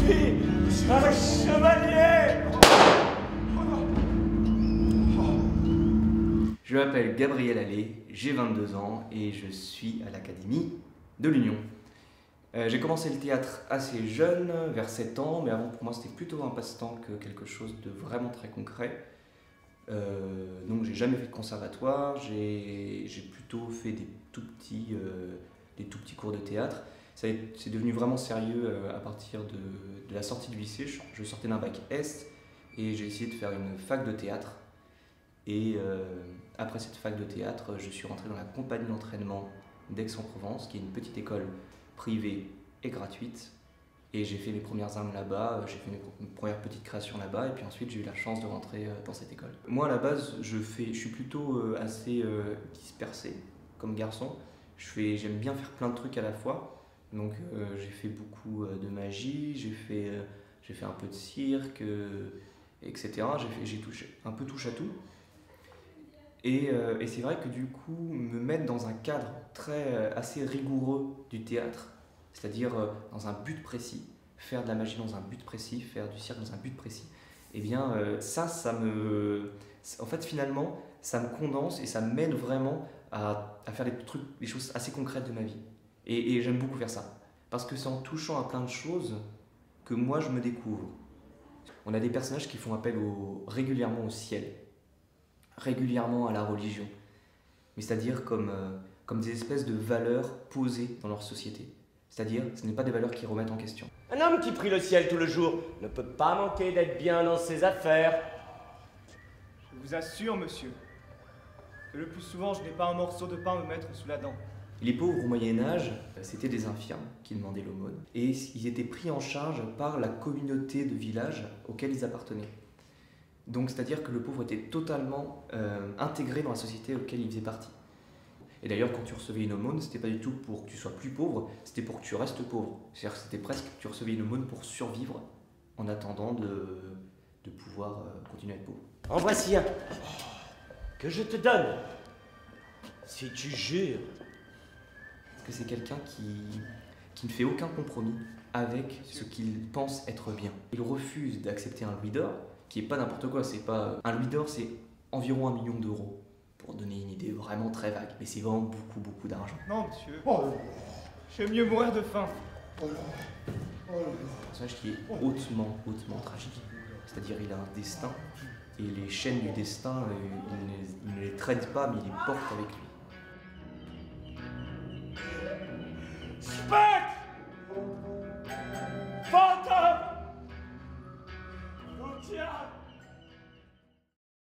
suis un chevalier. Je m'appelle Gabriel Allais, j'ai 22 ans et je suis à l'Académie de l'Union. J'ai commencé le théâtre assez jeune, vers 7 ans, mais avant pour moi c'était plutôt un passe-temps que quelque chose de vraiment très concret. Donc j'ai jamais fait de conservatoire, j'ai plutôt fait des tout petits cours de théâtre. C'est devenu vraiment sérieux à partir de la sortie du lycée. Je sortais d'un bac S et j'ai essayé de faire une fac de théâtre. Et après cette fac de théâtre, je suis rentré dans la compagnie d'entraînement d'Aix-en-Provence, qui est une petite école privée et gratuite. Et j'ai fait mes premières armes là-bas, j'ai fait mes premières petites créations là-bas, et puis ensuite j'ai eu la chance de rentrer dans cette école. Moi à la base, je suis plutôt assez dispersé comme garçon. J'aime bien faire plein de trucs à la fois. Donc j'ai fait beaucoup de magie, j'ai fait un peu de cirque, etc. J'ai touché un peu touche à tout. Et c'est vrai que du coup, me mettre dans un cadre assez rigoureux du théâtre, c'est-à-dire dans un but précis, faire de la magie dans un but précis, faire du cirque dans un but précis, eh bien en fait finalement, ça me condense et ça m'aide vraiment à faire des choses assez concrètes de ma vie. Et j'aime beaucoup faire ça, parce que c'est en touchant à plein de choses que moi je me découvre. On a des personnages qui font appel régulièrement au ciel, régulièrement à la religion, mais c'est-à-dire comme des espèces de valeurs posées dans leur société. C'est-à-dire, ce n'est pas des valeurs qui remettent en question. Un homme qui prie le ciel tout le jour ne peut pas manquer d'être bien dans ses affaires. Je vous assure, monsieur, que le plus souvent, je n'ai pas un morceau de pain à me mettre sous la dent. Les pauvres au Moyen-Âge, c'était des infirmes qui demandaient l'aumône. Et ils étaient pris en charge par la communauté de village auquel ils appartenaient. Donc, c'est-à-dire que le pauvre était totalement intégré dans la société auquel il faisait partie. Et d'ailleurs, quand tu recevais une aumône, c'était pas du tout pour que tu sois plus pauvre, c'était pour que tu restes pauvre. C'est-à-dire que c'était presque que tu recevais une aumône pour survivre en attendant de pouvoir continuer à être pauvre. En voici un que je te donne, si tu jures. Parce que c'est quelqu'un qui ne fait aucun compromis avec ce qu'il pense être bien. Il refuse d'accepter un louis d'or, qui est pas n'importe quoi, c'est pas... Un louis d'or, c'est environ 1 million d'euros, pour donner une idée vraiment très vague, mais c'est vraiment beaucoup d'argent. Non, monsieur. J'aime mieux mourir de faim. Un personnage qui est hautement tragique. C'est-à-dire il a un destin, et les chaînes du destin, il ne les traite pas, mais il les porte avec lui. Spectre! Fantôme! Vous tient!